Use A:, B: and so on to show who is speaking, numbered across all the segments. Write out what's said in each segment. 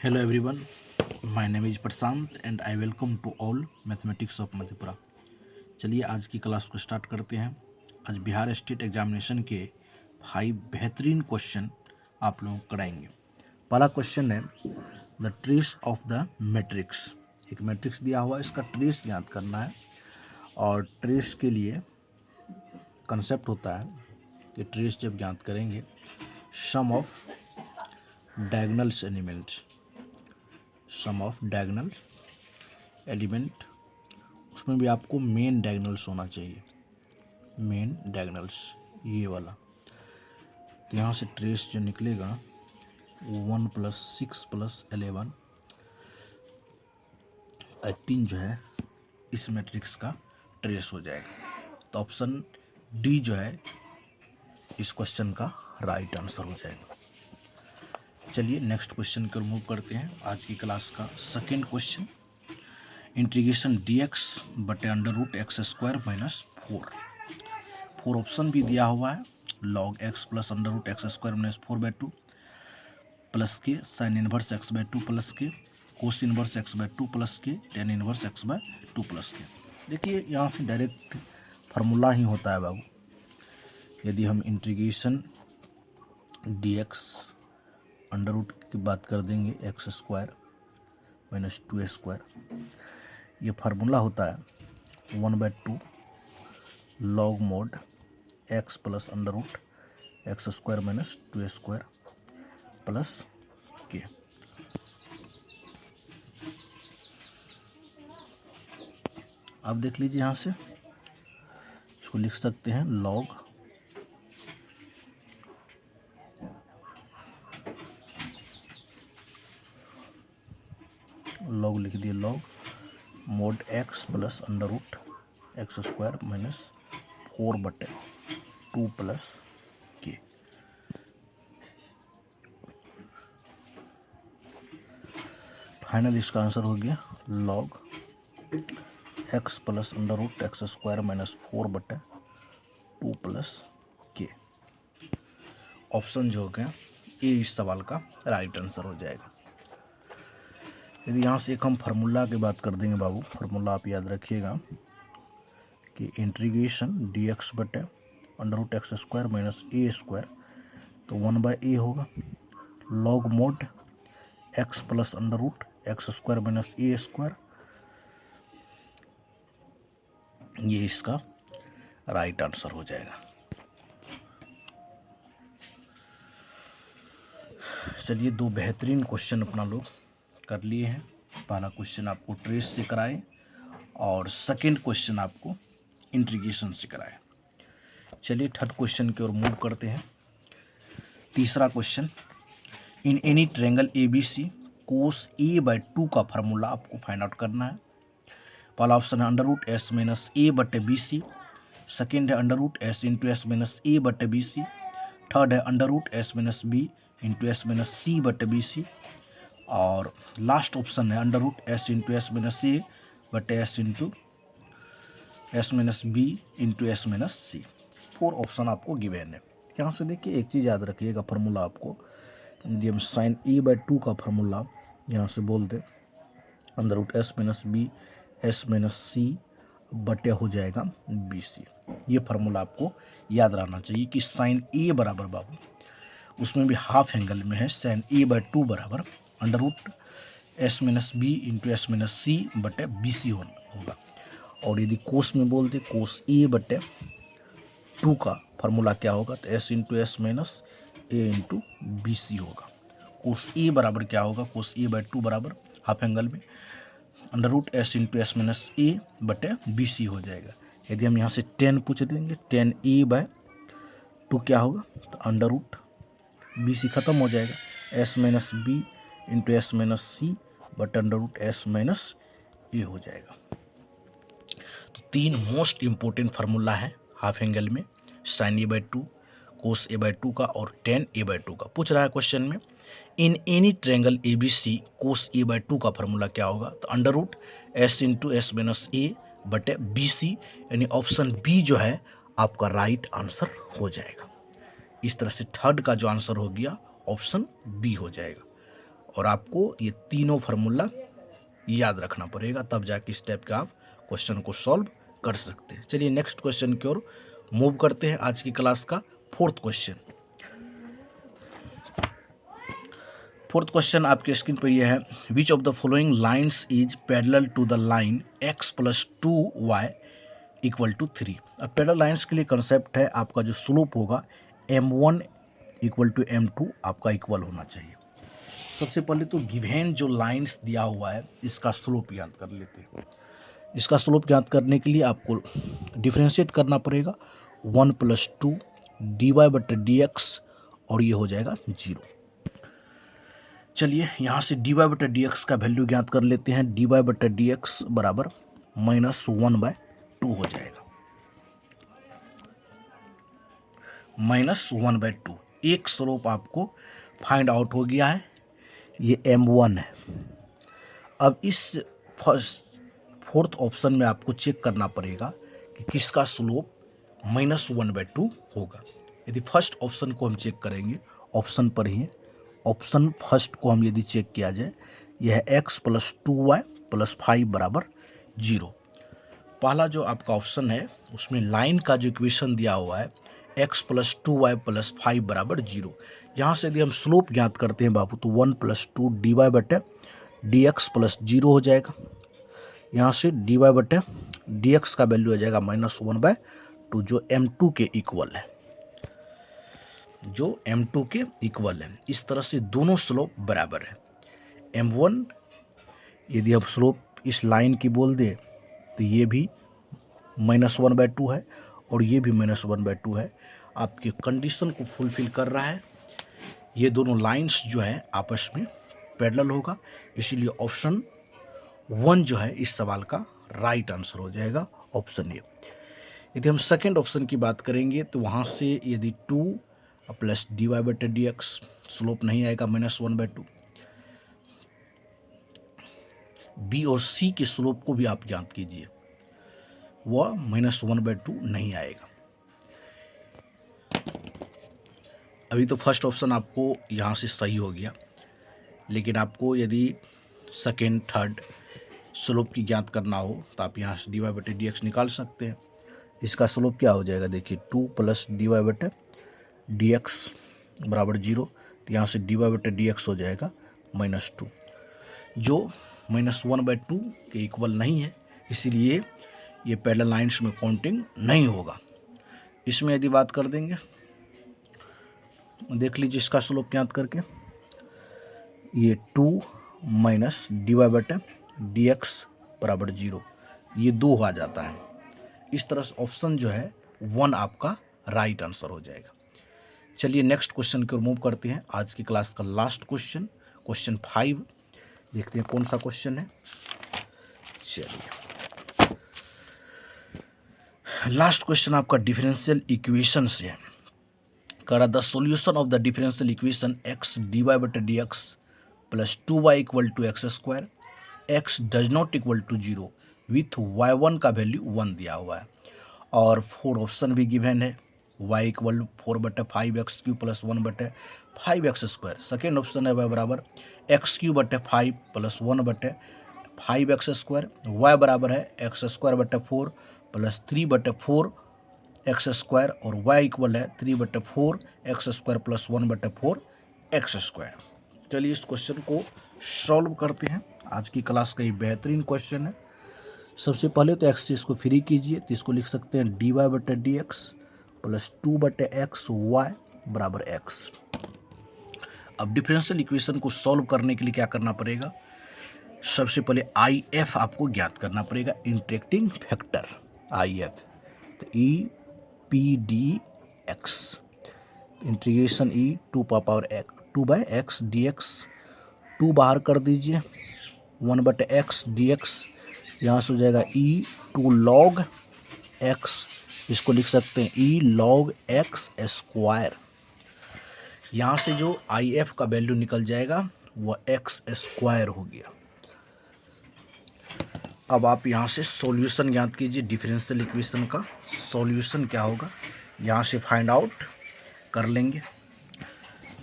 A: Hello everyone, my name is Prashant and I welcome to all mathematics of Madhepura. चलिए आज की class को start करते हैं। आज बिहार स्टेट एग्जामिनेशन के 5 बेहतरीन क्वेश्चन आप लोगों को कराएंगे। पहला क्वेश्चन है the trace of the matrix. एक मैट्रिक्स दिया हुआ है, इसका ट्रेस याद करना है। और ट्रेस के लिए कंसेप्ट होता है कि ट्रेस जब याद करेंगे sum of diagonals elements, sum of diagonal element, उसमें भी आपको मेन डायगोनल्स होना चाहिए, मेन डायगोनल्स ये वाला। तो यहाँ से ट्रेस जो निकलेगा 1 + 6 + 11 18 जो है इस मैट्रिक्स का ट्रेस हो जाएगा। तो ऑप्शन डी जो है इस क्वेश्चन का राइट आंसर हो जाएगा। चलिए नेक्स्ट क्वेश्चन की ओर मूव करते हैं। आज की क्लास का सेकेंड क्वेश्चन, इंटीग्रेशन dx बटे √x² - 4। 4 ऑप्शन भी दिया हुआ है, log x + √x² - 4/2 प्लस के sin इनवर्स x/2 प्लस के कोस इनवर्स x/2 प्लस के tan इनवर्स x/2 प्लस के। देखिए यहाँ से डायरेक्ट फार्मूला ही होता है बाबू। यदि हम इंटीग्रेशन dx √ की बात कर देंगे x² - 2a², ये फार्मूला होता है 1/2 log mod x + √x² - 2a² plus के। अब देख लीजिए यहाँ से इसको लिख सकते हैं log लिख दिए log mod x + √x² - 4/2 plus के। फाइनल इसका आंसर हो गया log x + √x² - 4/2 प्लस के। ऑप्शन जो हो गया ये इस सवाल का राइट आंसर हो जाएगा। यदि यहाँ से एक हम फार्मूला की बात कर देंगे बाबू, फार्मूला आप याद रखिएगा कि इंटीग्रेशन dx बटे √x² - a², तो 1/a होगा, log mod x + √x² - a², ये इसका राइट आंसर हो जाएगा। चलिए दो बेहतरीन क्वेश्चन अपना लोग कर लिए हैं। पहला क्वेश्चन आपको ट्रेस से कराए और सेकंड क्वेश्चन आपको इंटीग्रेशन से कराए। चलिए थर्ड क्वेश्चन की ओर मूव करते हैं। तीसरा question, in any triangle ABC cos a/2 का फार्मूला आपको फाइंड आउट करना है। पहला ऑप्शन है √s - a/BC, सेकेंड है √s × s - a/BC, थर्ड है √s - b × s - c/BC, और लास्ट ऑप्शन है √s × s - a/s × s - b × s - c। 4 option आपको गिवन है। यहाँ से देखिए एक चीज़ याद रखिएगा, फार्मूला आपको यदि हम sin a/2 का फार्मूला यहाँ से बोल दें √s - b s - c बटे हो जाएगा BC। ये फार्मूला आपको याद रहना चाहिए कि sin a बराबर बाबू उसमें भी हाफ एंगल में है, sin a/2 बराबर √s - b × s - c बटे BC होगा। और यदि कोस में बोलते कोस a/2 का फार्मूला क्या होगा, तो s × s - a × BC होगा। कोस a बराबर क्या होगा, कोस a/2 बराबर हाफ एंगल में √s × s - a बटे BC हो जाएगा। यदि हम यहाँ से 10 पूछ देंगे, 10 a/2 क्या होगा, तो √BC खत्म हो जाएगा, s - b × s - c बटे √s - a हो जाएगा। तो 3 मोस्ट इम्पोर्टेंट फार्मूला है हाफ एंगल में, sin a/2, कोस a/2 का और tan a/2 का। पूछ रहा है क्वेश्चन में in any triangle ABC cos a/2 का फार्मूला क्या होगा, तो √s × s - a बटे BC, यानी ऑप्शन बी जो है आपका राइट आंसर हो जाएगा। इस तरह से थर्ड का जो आंसर हो गया ऑप्शन बी हो जाएगा। और आपको ये तीनों फार्मूला याद रखना पड़ेगा, तब जाके इस टाइप का आप क्वेश्चन को सॉल्व कर सकते हैं। चलिए नेक्स्ट क्वेश्चन की ओर मूव करते हैं। आज की क्लास का फोर्थ क्वेश्चन आपके स्क्रीन पर यह है, which of the following lines is parallel to the line x + 2y = 3। अब पैरेलल लाइन्स के लिए कंसेप्ट है, आपका जो स्लोप होगा m1 = m2 आपका इक्वल होना चाहिए। सबसे पहले तो गिवन जो लाइन्स दिया हुआ है इसका स्लोप याद कर लेते हैं। इसका स्लोप याद करने के लिए आपको डिफ्रेंशिएट करना पड़ेगा 1 + 2 dy/dx और ये हो जाएगा 0। चलिए यहाँ से dy/dx का वैल्यू ज्ञात कर लेते हैं। dy/dx बराबर -1/2 हो जाएगा, -1/2। एक स्लोप आपको फाइंड आउट हो गया है, ये m1 है। अब इस फोर्थ ऑप्शन में आपको चेक करना पड़ेगा कि किसका स्लोप -1/2 होगा। यदि फर्स्ट ऑप्शन को हम चेक करेंगे, ऑप्शन पर ही ऑप्शन फर्स्ट को हम यदि चेक किया जाए, यह है x + 2y + 5 = 0। पहला जो आपका ऑप्शन है उसमें लाइन का जो इक्वेशन दिया हुआ है x + 2y + 5 = 0। यहाँ से यदि हम स्लोप ज्ञात करते हैं बाबू, तो 1 + 2 dy/dx + 0 हो जाएगा। यहाँ से dy/dx का वैल्यू आ जाएगा -1/2, जो m2 के इक्वल है, इस तरह से दोनों स्लोप बराबर है। m1 यदि अब स्लोप इस लाइन की बोल दे तो ये भी -1/2 है और ये भी -1/2 है। आपके कंडीशन को फुलफिल कर रहा है। ये दोनों लाइंस जो है आपस में पैरेलल होगा, इसीलिए ऑप्शन 1 जो है इस सवाल का राइट आंसर हो जाएगा, ऑप्शन ए। यदि हम सेकेंड ऑप्शन की बात करेंगे तो वहाँ से यदि 2 + dy/dx स्लोप नहीं आएगा -1/2। बी और सी के स्लोप को भी आप ज्ञात कीजिए, वह -1/2 नहीं आएगा। अभी तो फर्स्ट ऑप्शन आपको यहाँ से सही हो गया, लेकिन आपको यदि सेकेंड थर्ड स्लोप की ज्ञात करना हो तो आप यहाँ से dy/dx निकाल सकते हैं। इसका स्लोप क्या हो जाएगा, देखिए 2 + dy/dx = 0, तो यहाँ से dy/dx हो जाएगा -2, जो -1/2 के इक्वल नहीं है, इसीलिए ये पैरेलल लाइंस में काउंटिंग नहीं होगा। इसमें यदि बात कर देंगे, देख लीजिए इसका स्लोप ज्ञात करके, ये 2 - dy/dx = 0, ये 2 आ जाता है। इस तरह से ऑप्शन जो है 1 आपका राइट आंसर हो जाएगा। चलिए नेक्स्ट क्वेश्चन की ओर मूव करते हैं। आज की क्लास का लास्ट क्वेश्चन 5, देखते हैं कौन सा क्वेश्चन है। चलिए लास्ट क्वेश्चन आपका डिफरेंशियल इक्वेशन से है। कह रहा the solution of the differential equation x dy/dx + 2y = x², x does not equal to 0 with y1 का वैल्यू 1 दिया हुआ है और 4 ऑप्शन भी गिवन है, y = 4/5x³ + 1/5x²। Second option है y बराबर x³ 5 + 1/5x², y बराबर है x² + 3/4x² और y इक्वल है 3/4x² + 1/4x²। चलिए इस क्वेश्चन को सॉल्व करते हैं। आज की क्लास का ये बेहतरीन क्वेश्चन है। सबसे पहले तो x से इसको फ्री कीजिए, तो इसको लिख सकते हैं dy/dx + 2/xy = x। अब डिफरेंशियल इक्वेशन को सॉल्व करने के लिए क्या करना पड़ेगा, सबसे पहले IF आपको ज्ञात करना पड़ेगा, इंटरेक्टिंग फैक्टर IF। तो EPDX integration E 2/x dx, 2 बाहर कर दीजिए, 1/x dx, यहाँ से हो जाएगा E2 log x, इसको लिख सकते हैं E log x²। यहाँ से जो IF का वैल्यू निकल जाएगा वह x² हो गया। अब आप यहाँ से सॉल्यूशन ज्ञात कीजिए, डिफरेंशियल इक्वेशन का सॉल्यूशन क्या होगा यहाँ से फाइंड आउट कर लेंगे।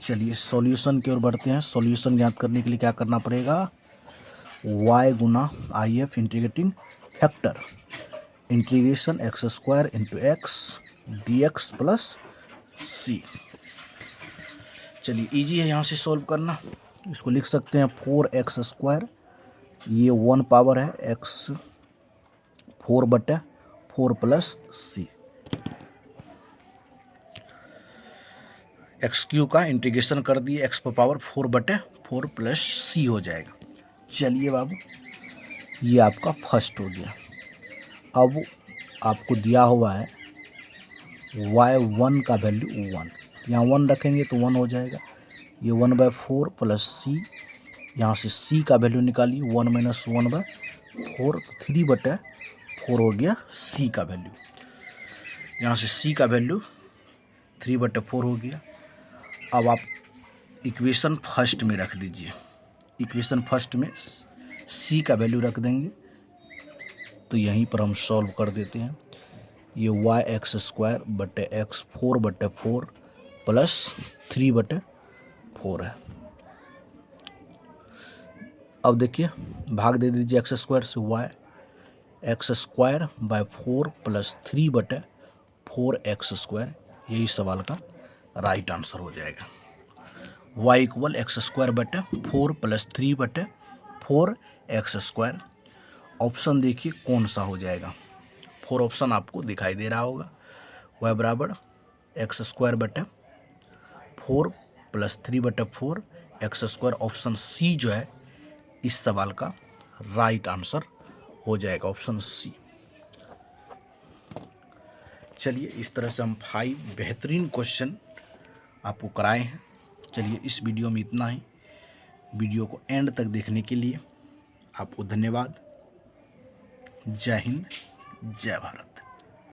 A: चलिए सॉल्यूशन की ओर बढ़ते हैं। सॉल्यूशन ज्ञात करने के लिए क्या करना पड़ेगा, y गुना I F integrating factor integration x square into x d x plus c. चलिए इजी है यहाँ से सॉल्व करना। इसको लिख सकते हैं 4x स्क्वायर, ये 1 पावर है x 4/4 प्लस सी। एक्स क्यू का इंटीग्रेशन कर दिए x पर पावर 4/4 प्लस सी हो जाएगा। चलिए बाबू ये आपका फर्स्ट हो गया। अब आपको दिया हुआ है y1 का वैल्यू 1, यहाँ 1 रखेंगे तो 1 हो जाएगा। ये 1/4 प्लस सी, यहाँ से c का वैल्यू निकालिए 1 माइनस 1/4 तो 3/4 हो गया c का वैल्यू। यहाँ से c का वैल्यू 3/4 हो गया। अब आप इक्वेशन फर्स्ट में रख दीजिए। इक्वेशन फर्स्ट में c का वैल्यू रख देंगे तो यहीं पर हम सॉल्व कर देते हैं। ये y(x स्क्वायर बटे x 4/4 प्लस 3/4 है। अब देखिए भाग दे दीजिए x स्क्वायर से y, x स्क्वायर बाय 4 प्लस 3/4 x स्क्वायर, यही सवाल का राइट आंसर हो जाएगा। y इक्वल एक्स स्क्वायर बटे 4 प्लस 3/4 एक्स स्क्वायर। ऑप्शन देखिए कौन सा हो जाएगा। 4 ऑप्शन आपको दिखाई दे रहा होगा। y बराबर एक्स स्क्वायर बटे 4 प्लस 3/4 एक्स स्क्वायर, ऑप्शन सी जो है इस सवाल का राइट आंसर हो जाएगा, ऑप्शन सी। चलिए इस तरह से हम 5 बेहतरीन क्वेश्चन आपको कराए हैं। चलिए इस वीडियो में इतना ही। वीडियो को एंड तक देखने के लिए आपको धन्यवाद। जय हिंद, जय भारत।